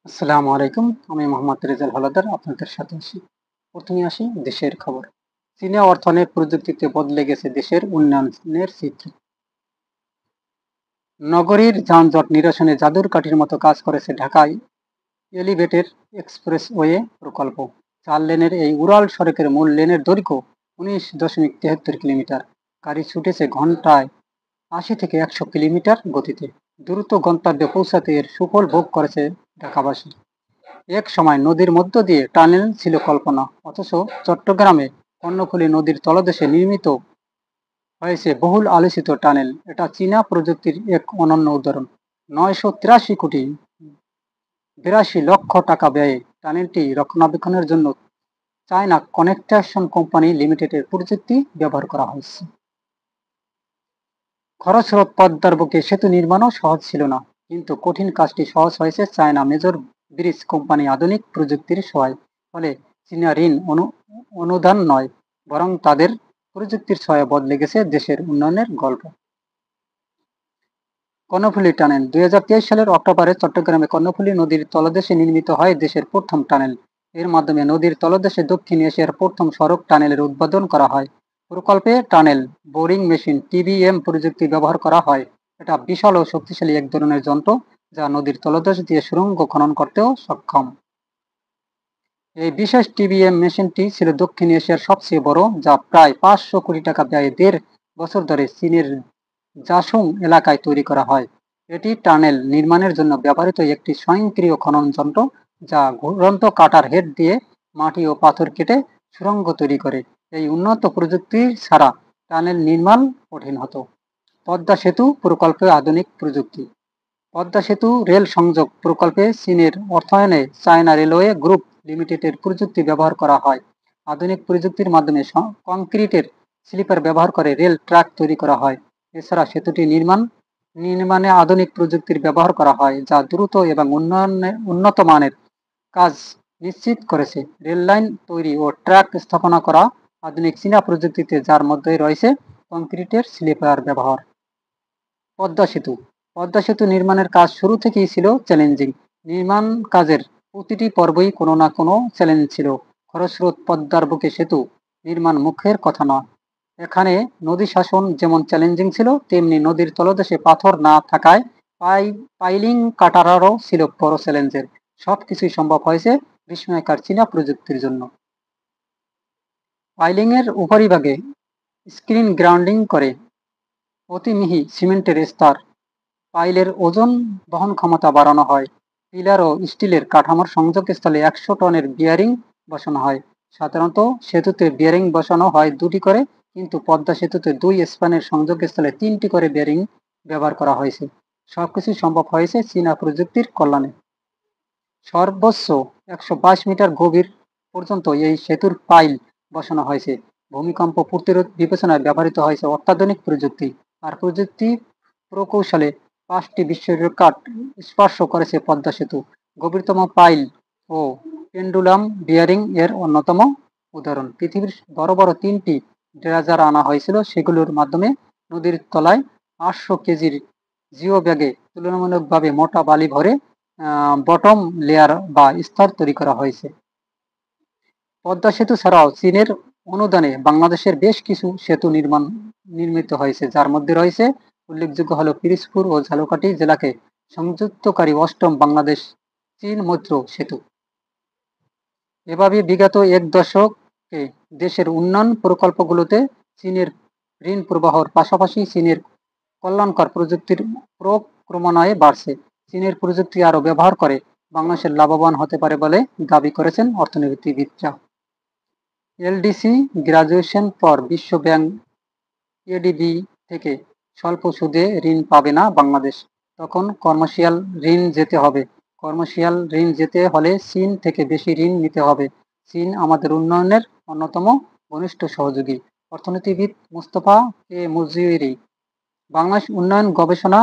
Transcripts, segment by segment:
আসসালামু আলাইকুম। আমি মোহাম্মদ রেজাল হলাদার আপনাদের সাথে আছি। প্রথমে আসি দেশের খবর। চীনে অর্থনৈতিক প্রযুক্তিতে বদলে গেছে দেশের উন্নয়নের চিত্র। নগরীর যানজট নিরসনে জাদুর কাঠির মতো কাজ করেছে ঢাকায় এলিভেটেড এক্সপ্রেসওয়ে প্রকল্প। 4 লেনের এই উড়াল সড়কের মূল লেনের দৈর্ঘ্য 19.73 কিলোমিটার। গাড়ি ছুটেছে ঘন্টায় 80 থেকে 100 কিলোমিটার গতিতে। দ্রুত গন্তব্যে পৌঁছাতে এর সুফল ভোগ করেছে ঢাকাবাসী। এক সময় নদীর মধ্য দিয়ে টানেল ছিল কল্পনা, অথচ চট্টগ্রামে কর্ণফুলী নদীর তলদেশে নির্মিত হয়েছে বহুল আলোচিত টানেল। এটা চীনা প্রযুক্তির এক অনন্য উদাহরণ। 983 কোটি 82 লক্ষ টাকা ব্যয়ে টানেলটি রক্ষণাবেক্ষণের জন্য চায়না কনেকট্রাকশন কোম্পানি লিমিটেডের প্রযুক্তি ব্যবহার করা হয়েছে। খরস্রোত পদ্মার বুকে সেতু নির্মাণও সহজ ছিল না, কিন্তু কঠিন কাজটি সহজ হয়েছে চায়না মেজর ব্রিজ কোম্পানি আধুনিক প্রযুক্তির সহায়। ফলে চীনা ঋণ অনুদান নয়, বরং তাদের প্রযুক্তির সহায় বদলে গেছে দেশের উন্নয়নের গল্প। কর্ণফুলী টানেল 2023 সালের অক্টোবরে চট্টগ্রামে কর্ণফুলী নদীর তলদেশে নির্মিত হয় দেশের প্রথম টানেল। এর মাধ্যমে নদীর তলদেশে দক্ষিণ এশিয়ার প্রথম সড়ক টানেলের উদ্বোধন করা হয়। প্রকল্পে টানেল বোরিং মেশিন টিবিএম প্রযুক্তি ব্যবহার করা হয়। এটা বিশাল ও শক্তিশালী এক ধরনের যন্ত্র, যা নদীর তলদেশ দিয়ে সুড়ঙ্গ খনন করতেও সক্ষম। এই বিশেষ টিবিএম মেশিনটি ছিল দক্ষিণ এশিয়ার সবচেয়ে বড়, যা প্রায় 500 কোটি টাকা ব্যয়ে 1.5 বছর ধরে চীনের জাসুং এলাকায় তৈরি করা হয়। এটি টানেল নির্মাণের জন্য ব্যবহৃত একটি স্বয়ংক্রিয় খনন যন্ত্র, যা ঘুরন্ত কাটার হেড দিয়ে মাটি ও পাথর কেটে সুড়ঙ্গ তৈরি করে। এই উন্নত প্রযুক্তি ছাড়া টানেল নির্মাণ কঠিন হতো। পদ্মা সেতু প্রকল্পে আধুনিক প্রযুক্তি। পদ্মা সেতু রেল সংযোগ প্রকল্পে চীনের অর্থায়নে চায়না রেলওয়ে গ্রুপ লিমিটেডের প্রযুক্তি ব্যবহার করা হয়। আধুনিক প্রযুক্তির মাধ্যমে কংক্রিটের স্লিপার ব্যবহার করে রেল ট্র্যাক তৈরি করা হয়। এছাড়া সেতুটি নির্মাণে আধুনিক প্রযুক্তির ব্যবহার করা হয়, যা দ্রুত এবং উন্নত মানের কাজ নিশ্চিত করেছে। রেল লাইন তৈরি ও ট্র্যাক স্থাপনা করা আধুনিক চীনা প্রযুক্তিতে, যার মধ্যে রয়েছে কংক্রিটের স্লিপার ব্যবহার। পদ্মা সেতু। পদ্মা সেতু নির্মাণের কাজ শুরু থেকেই ছিল চ্যালেঞ্জিং। নির্মাণ কাজের প্রতিটি পর্বই কোনো না কোনো চ্যালেঞ্জ ছিল। খরস্রোত পদ্মার বুকে সেতু নির্মাণ মুখের কথা নয়। এখানে নদী শাসন যেমন চ্যালেঞ্জিং ছিল, তেমনি নদীর তলদেশে পাথর না থাকায় পাইলিং কাটারও ছিল বড় চ্যালেঞ্জের। সবকিছুই সম্ভব হয়েছে বিস্ময়কার চীনা প্রযুক্তির জন্য। পাইলিং এর উপরিভাগে স্ক্রিন গ্রাউন্ডিং করে অতি মিহি সিমেন্টের স্তর, পাইলের ওজন বহন ক্ষমতা বাড়ানো হয়। পিলার ও স্টিলের কাঠামোর সংযোগস্থলে 100 টনের বিয়ারিং বসানো হয়। সাধারণত সেতুতে বিয়ারিং বসানো হয় 2টি করে, কিন্তু পদ্মা সেতুতে 2 স্প্যানের সংযোগস্থলে 3টি করে বিয়ারিং ব্যবহার করা হয়েছে। সবকিছু সম্ভব হয়েছে চীনা প্রযুক্তির কল্যাণে। সর্বোচ্চ 122 মিটার গভীর পর্যন্ত এই সেতুর পাইল বসানো হয়েছে। ভূমিকম্প প্রতিরোধ বিবেচনায় ব্যবহৃত হয়েছে অত্যাধুনিক প্রযুক্তি। আর প্রযুক্তি প্রকৌশলে 5টি বিশ্ব রেকর্ড স্পর্শ করেছে পদ্মা সেতু। গভীরতম পাইল ও পেন্ডুলাম বিয়ারিং এর অন্যতম উদাহরণ। পৃথিবীর বড় বড় 3টি ড্রেজার আনা হয়েছিল, সেগুলোর মাধ্যমে নদীর তলায় 800 কেজির জিও ব্যাগে তুলনামূলকভাবে মোটা বালি ভরে বটম লেয়ার বা স্তর তৈরি করা হয়েছে। পদ্মা সেতু ছাড়াও চীনের অনুদানে বাংলাদেশের বেশ কিছু সেতু নির্মিত হয়েছে, যার মধ্যে রয়েছে উল্লেখযোগ্য হলো পিরিজপুর ও ঝালকাঠি জেলাকে সংযুক্তকারী 8ম বাংলাদেশ চীন মৈত্র সেতু। এভাবে বিগত এক দশকে দেশের উন্নয়ন প্রকল্পগুলোতে চীনের ঋণ প্রবাহর পাশাপাশি চীনের কল্যাণকর প্রযুক্তির ক্রমান্বয়ে বাড়ছে। চীনের প্রযুক্তি আরও ব্যবহার করে বাংলাদেশের লাভবান হতে পারে বলে দাবি করেছেন অর্থনীতিবিদরা। এলডিসি গ্রাজুয়েশন পর বিশ্ব ব্যাংক এডিবি থেকে স্বল্প সুদে ঋণ পাবে না বাংলাদেশ। তখন কমার্শিয়াল ঋণ যেতে হবে। কমার্শিয়াল ঋণ যেতে হলে চীন থেকে বেশি ঋণ নিতে হবে। চীন আমাদের উন্নয়নের অন্যতম ঘনিষ্ঠ সহযোগী। অর্থনীতিবিদ মুস্তফা কে মুজিরি বাংলাদেশ উন্নয়ন গবেষণা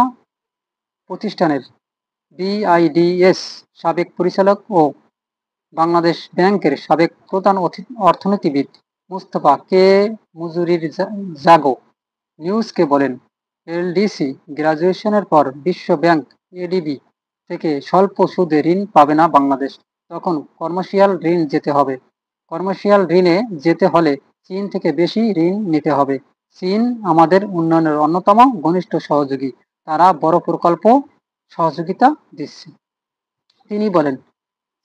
প্রতিষ্ঠানের বিআইডিএস সাবেক পরিচালক ও বাংলাদেশ ব্যাংকের সাবেক প্রধান অর্থনীতিবিদ মুস্তফা কে মুজুরির জাগো নিউজকে বলেন, এলডিসি গ্রাজুয়েশনের পর বিশ্ব ব্যাংক এডিবি থেকে স্বল্প সুদে ঋণ পাবে না বাংলাদেশ, তখন কমার্শিয়াল ঋণ যেতে হবে। কমার্শিয়াল ঋণে যেতে হলে চীন থেকে বেশি ঋণ নিতে হবে। চীন আমাদের উন্নয়নের অন্যতম ঘনিষ্ঠ সহযোগী, তারা বড় প্রকল্প সহযোগিতা দিচ্ছে। তিনি বলেন,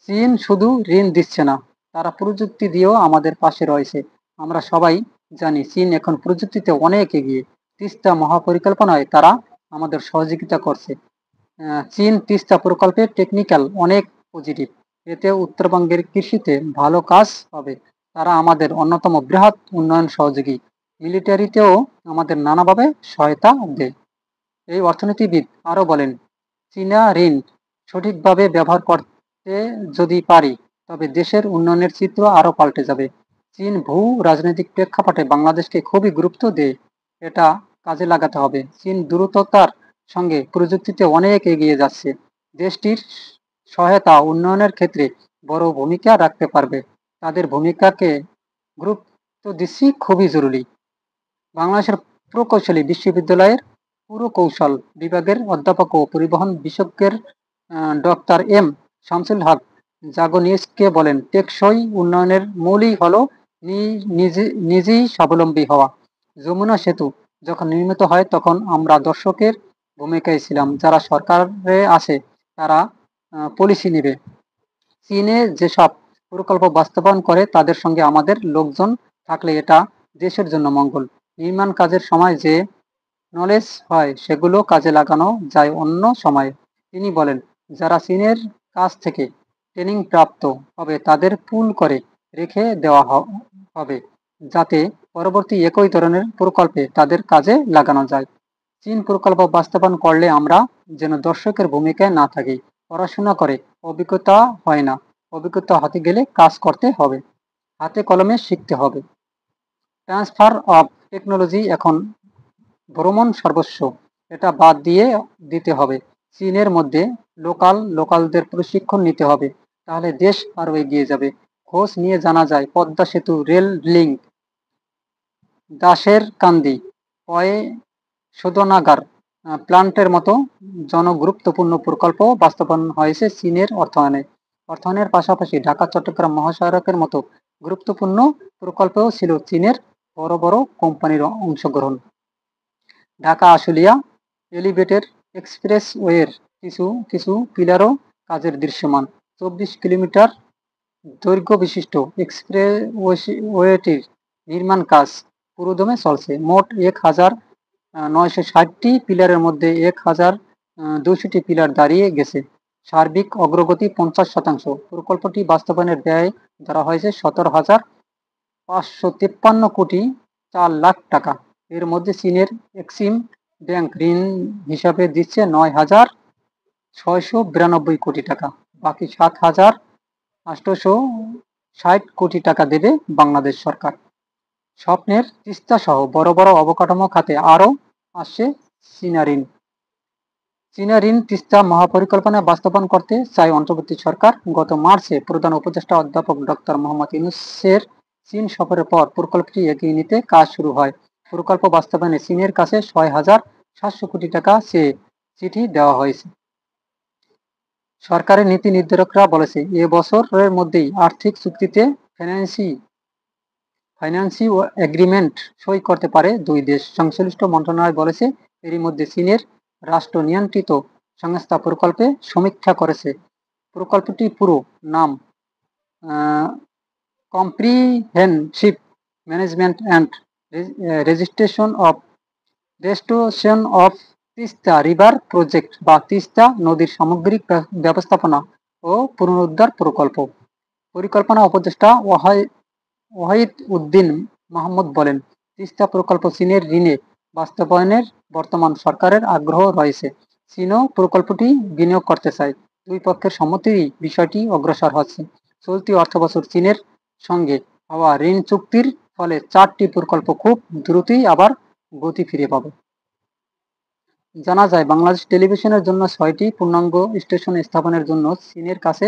চীন শুধু ঋণ দিচ্ছে না, তারা প্রযুক্তি দিয়েও আমাদের পাশে রয়েছে। আমরা সবাই জানি চীন এখন প্রযুক্তিতে অনেক এগিয়ে। তিস্তা মহাপরিকল্পনায় তারা আমাদের সহযোগিতা করছে। চীন তিস্তা প্রকল্পের টেকনিক্যাল অনেক পজিটিভ, এতে উত্তরবঙ্গের কৃষিতে ভালো কাজ হবে। তারা আমাদের অন্যতম বৃহৎ উন্নয়ন সহযোগী, মিলিটারিতেও আমাদের নানাভাবে সহায়তা দেয়। এই অর্থনীতিবিদ আরও বলেন, চীনা ঋণ সঠিকভাবে ব্যবহার করতে যদি পারি, তবে দেশের উন্নয়নের চিত্র আরও পাল্টে যাবে। চীন ভূ রাজনৈতিক প্রেক্ষাপটে বাংলাদেশকে খুবই গুরুত্ব দেয়, এটা কাজে লাগাতে হবে। চীন দ্রুততার সঙ্গে প্রযুক্তিতে অনেক এগিয়ে যাচ্ছে। দেশটির সহায়তা উন্নয়নের ক্ষেত্রে বড় ভূমিকা রাখতে পারবে। তাদের ভূমিকাকে গুরুত্ব দিচ্ছি, খুবই জরুরি। বাংলাদেশের প্রকৌশলী বিশ্ববিদ্যালয়ের পুরকৌশল বিভাগের অধ্যাপক ও পরিবহন বিশেষজ্ঞের ডক্টর এম শামসুল হক জাগো নিউজকে বলেন, টেকসই উন্নয়নের মূলই হলো নিজেই স্বাবলম্বী হওয়া। যমুনা সেতু যখন নির্মিত হয় তখন আমরা দর্শকের ভূমিকায় ছিলাম, যারা সরকারে আছে তারা পলিসি নেবে। চীনে যেসব প্রকল্প বাস্তবায়ন করে তাদের সঙ্গে আমাদের লোকজন থাকলে এটা দেশের জন্য মঙ্গল। নির্মাণ কাজের সময় যে নলেজ হয় সেগুলো কাজে লাগানো যায় অন্য সময়ে। তিনি বলেন, যারা চীনের কাছ থেকে ট্রেনিং প্রাপ্ত হবে তাদের পুল করে রেখে দেওয়া হবে, যাতে পরবর্তী একই ধরনের প্রকল্পে তাদের কাজে লাগানো যায়। চীন প্রকল্প বাস্তবায়ন করলে আমরা যেন দর্শকের ভূমিকায় না থাকি। পড়াশোনা করে অভিজ্ঞতা হয় না, অভিজ্ঞতা হতে গেলে কাজ করতে হবে, হাতে কলমে শিখতে হবে। ট্রান্সফার অফ টেকনোলজি এখন ভ্রমণ সর্বস্ব, এটা বাদ দিতে হবে। চীনের মধ্যে লোকালদের প্রশিক্ষণ নিতে হবে, তাহলে দেশ আরো এগিয়ে যাবে। খোঁজ নিয়ে জানা যায় পদ্মা সেতু, রেল লিঙ্ক, দাসের কান্দি, পয়ে শোধনাগার প্লান্টের মতো জনগুরুত্বপূর্ণ প্রকল্প বাস্তবায়ন হয়েছে চীনের অর্থায়নের পাশাপাশি ঢাকা চট্টগ্রাম মহাসড়কের মতো গুরুত্বপূর্ণ প্রকল্পেও ছিল চীনের বড় বড় কোম্পানির অংশগ্রহণ। ঢাকা আশুলিয়া এলিভেটেড এক্সপ্রেসওয়ের কিছু পিলারও কাজের দৃশ্যমান। 24 কিলোমিটার দৈর্ঘ্য বিশিষ্ট এক্সপ্রেসওয়েটির নির্মাণ কাজ পুরোদমে চলছে। মোট 1960টি পিলারের মধ্যে 1200টি পিলার দাঁড়িয়ে গেছে। সার্বিক অগ্রগতি 50%। প্রকল্পটি বাস্তবায়নের ব্যয় ধরা হয়েছে 17,553,4,00,000 টাকা। এর মধ্যে চীনের এক্সিম ব্যাংক ঋণ হিসাবে দিচ্ছে 9,692 কোটি টাকা, বাকি 7,860 কোটি টাকা দেবে বাংলাদেশ সরকার। স্বপ্নের তিস্তা সহ বড় বড় অবকাঠামো খাতে আরও আসছে চীনা ঋণ। তিস্তা মহাপরিকল্পনা বাস্তবায়ন করতে চায় অন্তর্বর্তী সরকার। গত মার্চে প্রধান উপদেষ্টা অধ্যাপক ডক্টর মোহাম্মদ ইউনূসের চীন সফরের পর প্রকল্পটি এগিয়ে নিতে কাজ শুরু হয়। প্রকল্প বাস্তবায়নে চীনের কাছে 6,700 কোটি টাকা চেয়ে চিঠি দেওয়া হয়েছে। সরকারের নীতি নির্ধারকরা বলেছে, এ বছরের মধ্যেই আর্থিক চুক্তিতে ফাইন্যান্সি এগ্রিমেন্ট সই করতে পারে দুই দেশ। সংশ্লিষ্ট মন্ত্রণালয় বলেছে, এরই মধ্যে চীনের রাষ্ট্র নিয়ন্ত্রিত সংস্থা প্রকল্পে সমীক্ষা করেছে। প্রকল্পটি পুরো নাম comprehensive management and restoration of Teesta river project বা তিস্তা নদীর সামগ্রিক ব্যবস্থাপনা ও পুনরুদ্ধার প্রকল্প। পরিকল্পনা উপদেষ্টা ওয়াহিদ উদ্দিন মাহমুদ বলেন, তিস্তা প্রকল্প চীনের ঋণে বাস্তবায়নের বর্তমান সরকারের আগ্রহ রয়েছে। চীনও প্রকল্পটি বিনিয়োগ করতে চায়। দুই পক্ষের সম্মতিরই বিষয়টি অগ্রসর হচ্ছে। চলতি অর্থবছর চীনের সঙ্গে হওয়া ঋণ চুক্তির ফলে 4টি প্রকল্প খুব দ্রুতই আবার গতি ফিরে পাবে। জানা যায়, বাংলাদেশ টেলিভিশনের জন্য 6টি পূর্ণাঙ্গ স্টেশন স্থাপনের জন্য চীনের কাছে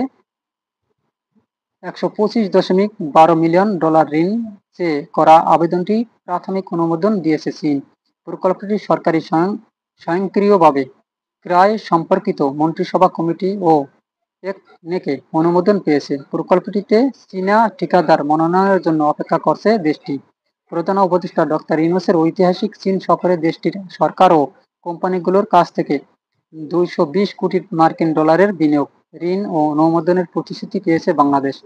$125.12 মিলিয়ন ঋণ চেয়ে করা আবেদনটি প্রাথমিক অনুমোদন দিয়েছে চীন। প্রকল্পটি সরকারি স্বয়ংক্রিয়ভাবে ক্রয় সম্পর্কিত মন্ত্রিসভা কমিটি ও একনেকে অনুমোদন পেয়েছে। প্রকল্পটিতে চীনা ঠিকাদার মনোনয়নের জন্য অপেক্ষা করছে দেশটি। প্রধান উপদেষ্টা ডক্টর ইউনূসের ঐতিহাসিক চীন সফরে দেশটির সরকার ও কোম্পানিগুলোর কাছ থেকে 220 কোটি মার্কিন ডলারের বিনিয়োগ, ঋণ ও অনুমোদনের প্রতিশ্রুতি পেয়েছে বাংলাদেশ।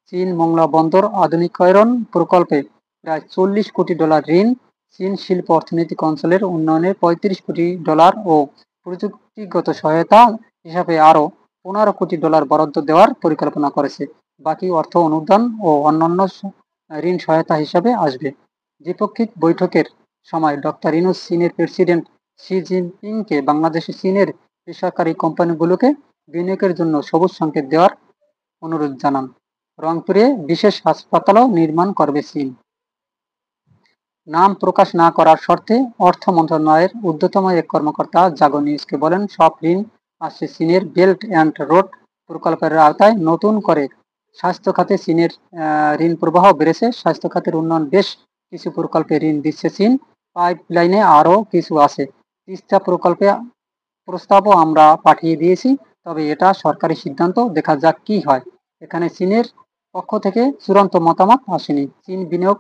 চীন মোংলা বন্দর আধুনিকায়ন প্রকল্পে প্রায় 40 কোটি ডলার ঋণ, চীন শিল্প অর্থনৈতিক অঞ্চলের উন্নয়নে 35 কোটি ডলার ও প্রযুক্তিগত সহায়তা হিসাবে আরও 15 কোটি ডলার বরাদ্দ দেওয়ার পরিকল্পনা করেছে। বাকি অর্থ অনুদান ও অন্যান্য ঋণ সহায়তা হিসাবে আসবে। দ্বিপাক্ষিক বৈঠকের সময় ডক্টর ইউনূস চীনের প্রেসিডেন্ট শি জিনপিংকে বাংলাদেশে চীনের বেসরকারি কোম্পানিগুলোকে বিনিয়োগের জন্য সবুজ সংকেত দেওয়ার অনুরোধ জানান। রংপুরে বিশেষ হাসপাতালও নির্মাণ করবে চীন। নাম প্রকাশ না করার শর্তে অর্থ মন্ত্রণালয়ের ঊর্ধ্বতম এক কর্মকর্তা জাগো নিউজকে বলেন, সব ঋণ আসছে চীনের বেল্ট অ্যান্ড রোড প্রকল্পের আওতায়। নতুন করে স্বাস্থ্য খাতে চীনের ঋণ প্রবাহ বেড়েছে। স্বাস্থ্য খাতের উন্নয়ন বেশ কিছু প্রকল্পে ঋণ দিচ্ছে চীন। পাইপলাইনে আরও কিছু আছে। তিস্তা প্রকল্পে প্রস্তাবও আমরা পাঠিয়ে দিয়েছি, তবে এটা সরকারি সিদ্ধান্ত, দেখা যাক কি হয়। এখানে চীনের পক্ষ থেকে চূড়ান্ত মতামত আসেনি। চীন বিনিয়োগ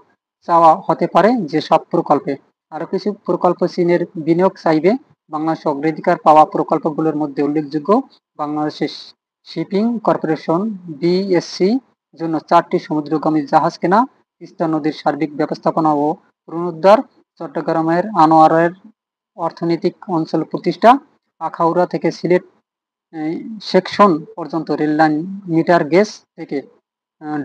চাওয়া হতে পারে যেসব প্রকল্পে। আরও কিছু প্রকল্প চীনের বিনিয়োগ চাইবে। বাংলাদেশ অগ্রাধিকার পাওয়া প্রকল্পগুলোর মধ্যে উল্লেখযোগ্য বাংলাদেশের শিপিং কর্পোরেশন বিএসসি জন্য 4টি সমুদ্রগামী জাহাজ কেনা, তিস্তা নদীর সার্বিক ব্যবস্থাপনা ও পুনরুদ্ধার, চট্টগ্রামের আনোয়ারের অর্থনৈতিক অঞ্চল প্রতিষ্ঠা, আখাউড়া থেকে সিলেট সেকশন পর্যন্ত রেললাইন মিটার গেজ থেকে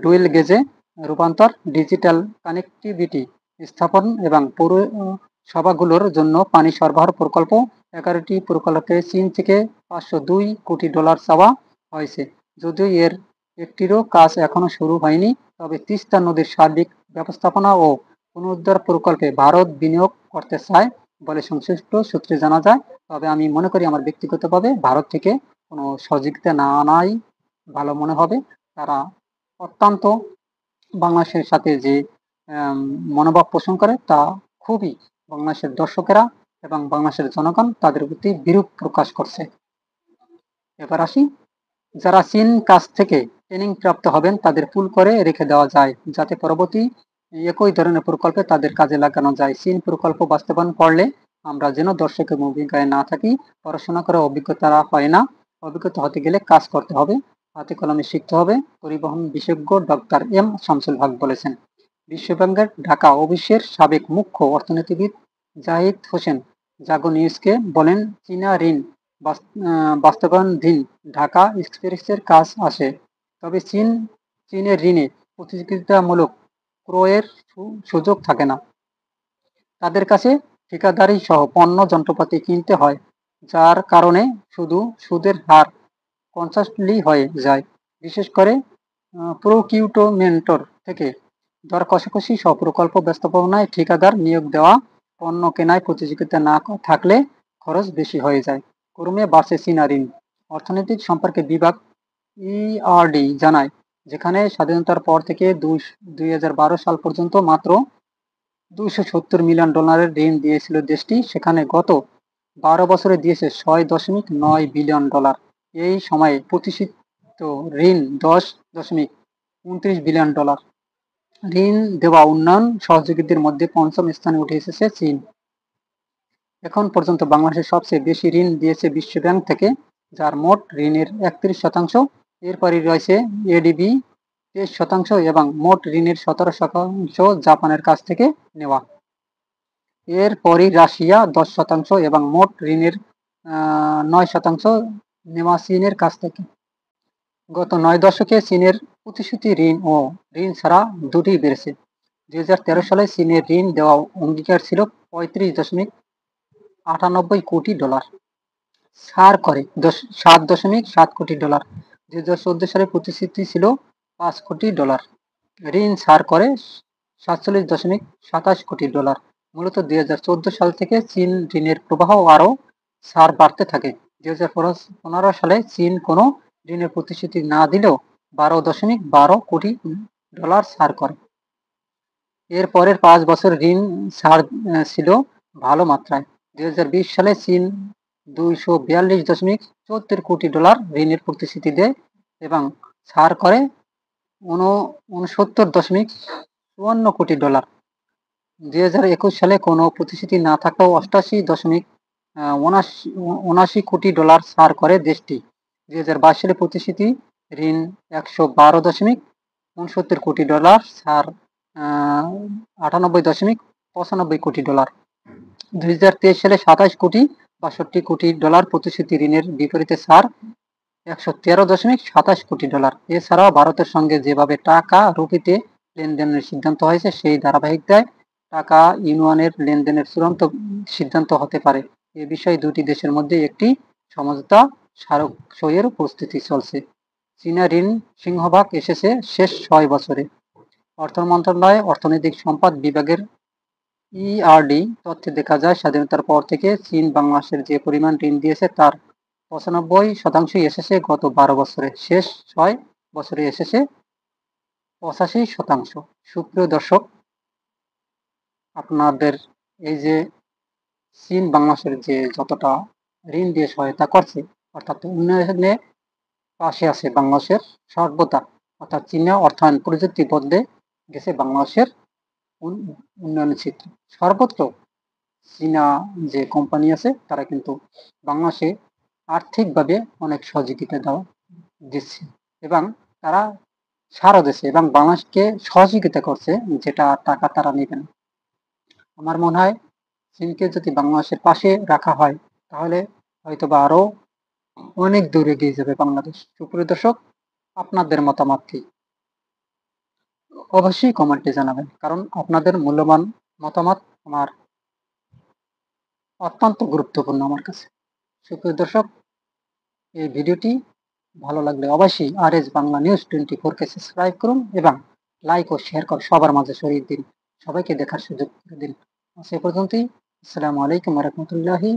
ডুয়েল গেজে রূপান্তর, ডিজিটাল কানেক্টিভিটি স্থাপন এবং পৌরসভাগুলোর জন্য পানি সরবরাহ প্রকল্প। 11টি প্রকল্পে চীন থেকে 502 কোটি ডলার চাওয়া হয়েছে। যদিও এর একটিরও কাজ এখনো শুরু হয়নি, তবে তিস্তা নদীর সার্বিক ব্যবস্থাপনা ও পুনরুদ্ধার প্রকল্পে ভারত বিনিয়োগ করতে চায় বলে সংশ্লিষ্ট সূত্রে জানা যায়। তবে আমি মনে করি, আমার ব্যক্তিগতভাবে, ভারত থেকে কোনো সহযোগিতা না আনাই ভালো মনে হবে। তারা অত্যন্ত বাংলাদেশের সাথে যে মনোভাব পোষণ করে, তা খুবই বাংলাদেশের দর্শকেরা এবং বাংলাদেশের জনগণ তাদের প্রতি বিরূপ প্রকাশ করছে। এবার আসি, যারা চীন কাছ থেকে ট্রেনিং প্রাপ্ত হবেন তাদের পুল করে রেখে দেওয়া যায়, যাতে পরবর্তী একই ধরনের প্রকল্পে তাদের কাজে লাগানো যায়। চীন প্রকল্প বাস্তবায়ন করলে আমরা যেন দর্শকের ভূমিকায় না থাকি। পড়াশোনা করে অভিজ্ঞতা হয় না, অভিজ্ঞতা হতে গেলে কাজ করতে হবে, হাতে কলমে শিখতে হবে, পরিবহন বিশেষজ্ঞ ডক্টর এম শামসুল হক বলেছেন। বিশ্বব্যাংকের ঢাকা অফিসের সাবেক মুখ্য অর্থনীতিবিদ জাহিদ হোসেন জাগো নিউজকে বলেন, চীনা ঋণ বাস্তবায়নাধীন ঢাকা এক্সপ্রেসের কাজ আসে, তবে চীনের ঋণে প্রতিযোগিতামূলক ক্রয়ের সুযোগ থাকে না। তাদের কাছে ঠিকাদারি সহ পণ্য যন্ত্রপাতি কিনতে হয়, যার কারণে শুধু সুদের হার কনস্ট্যান্টলি হয়ে যায়। বিশেষ করে প্রকিউটমেন্টর থেকে দর কষাকষি সহ প্রকল্প ব্যবস্থাপনায় ঠিকাদার নিয়োগ দেওয়া, পণ্য কেনায় প্রতিযোগিতা না থাকলে খরচ বেশি হয়ে যায়। ক্রমে বাড়ছে চীনা ঋণ। অর্থনৈতিক সম্পর্কে বিভাগ ইআরডি জানায়, যেখানে স্বাধীনতার পর থেকে 2012 সাল পর্যন্ত মাত্র 270 মিলিয়ন ডলারের ঋণ দিয়েছিল দেশটি, সেখানে গত 12 বছরে দিয়েছে 6.9 বিলিয়ন ডলার। এই সময়ে প্রতিষ্ঠিত ঋণ 10.29 বিলিয়ন ডলার। ঋণ দেওয়া উন্নয়ন সহযোগীদের মধ্যে পঞ্চম স্থানে উঠে এসেছে চীন। এখন পর্যন্ত বাংলাদেশের সবচেয়ে বেশি ঋণ দিয়েছে বিশ্বব্যাংক থেকে, যার মোট ঋণের 31%। এরপরই রয়েছে এডিবি 23% এবং মোট ঋণের 17% জাপানের কাছ থেকে নেওয়া। এরপরই রাশিয়া 10% এবং মোট ঋণের 9% নেওয়া চীনের কাছ থেকে। গত 9 দশকে চীনের প্রতিশ্রুতি ঋণ ও ঋণ ছাড়া দুটিই বেড়েছে। 2013 সালে চীনের ঋণ দেওয়া অঙ্গীকার ছিল 35.98 কোটি ডলার, ছাড় করে 7.7 কোটি ডলার। 2014 সালে প্রতিশ্রুতি ছিল 5 কোটি ডলার, ঋণ ছাড় করে 47.27 কোটি ডলার। মূলত 2014 সাল থেকে চীন ঋণের প্রবাহ আরও ছাড় বাড়তে থাকে। 2015 সালে চীন কোনো ঋণের প্রতিশ্রুতি না দিলেও 12.12 কোটি ডলার ছাড় করে। এর পরের 5 বছর ঋণ ছাড় ছিল ভালো মাত্রায়। 2020 সালে চীন $242.74 কোটি ঋণের প্রতিশ্রুতি দেয় এবং ছাড় করে 69.54 কোটি। 2021 সালে কোনো প্রতিশ্রুতি না থাকলেও $88.79 কোটি ছাড় করে দেশটি। 2022 সালে প্রতিশ্রুতি ঋণ $112.69 কোটি, ছাড় $98.95 কোটি। 2023 সালে $27.62 কোটি প্রতিশ্রুতি ঋণের বিপরীতে ছাড় $113.27 কোটি। এছাড়াও ভারতের সঙ্গে যেভাবে টাকা রুপিতে লেনদেনের সিদ্ধান্ত হয়েছে সেই ধারাবাহিকতায় টাকা ইউয়ানের লেনদেনের চূড়ান্ত সিদ্ধান্ত হতে পারে। এ বিষয়ে দুটি দেশের মধ্যে একটি সমঝোতা স্মারক সইয়ের প্রস্তুতি চলছে। চীনা ঋণ সিংহভাগ এসেছে শেষ 6 বছরে। অর্থ মন্ত্রণালয় অর্থনৈতিক সম্পদ বিভাগের ইআরডি তথ্যে দেখা যায়, স্বাধীনতার পর থেকে চীন বাংলাদেশের যে পরিমাণ ঋণ দিয়েছে তার 95% এসেছে গত 12 বছরে। শেষ 6 বছরে এসেছে 85%। সুপ্রিয় দর্শক, আপনাদের এই যে চীন বাংলাদেশের যে যতটা ঋণ দিয়ে সহায়তা করছে, অর্থাৎ উন্নয়নে পাশে আছে বাংলাদেশের সর্বদা, অর্থাৎ চীনা অর্থায়ন প্রযুক্তি বদলে গেছে বাংলাদেশের উন্নয়ন চিত্র। সর্বত্র চীনা যে কোম্পানি আছে তারা কিন্তু বাংলাদেশে আর্থিকভাবে অনেক সহযোগিতা দিচ্ছে এবং তারা সারও দিচ্ছে এবং বাংলাদেশকে সহযোগিতা করছে, যেটা টাকা তারা নেবে না। আমার মনে হয় চীনকে যদি বাংলাদেশের পাশে রাখা হয় তাহলে হয়তোবা আরো অনেক দূরে এগিয়ে যাবে বাংলাদেশ। সুপ্রিয় দর্শক, আপনাদের মতামত কি? অবশ্যই কমেন্টে জানাবেন, কারণ আপনাদের মূল্যবান মতামত আমার অত্যন্ত গুরুত্বপূর্ণ আমার কাছে। সুপ্রিয় দর্শক, এই ভিডিওটি ভালো লাগলে অবশ্যই RS বাংলা নিউজ 24-কে সাবস্ক্রাইব করুন এবং লাইক ও শেয়ার করে সবার মাঝে ছড়িয়ে দিন, সবাইকে দেখার সুযোগ করে দিন। সে পর্যন্তই। আসসালামু আলাইকুম ওয়া রাহমাতুল্লাহি।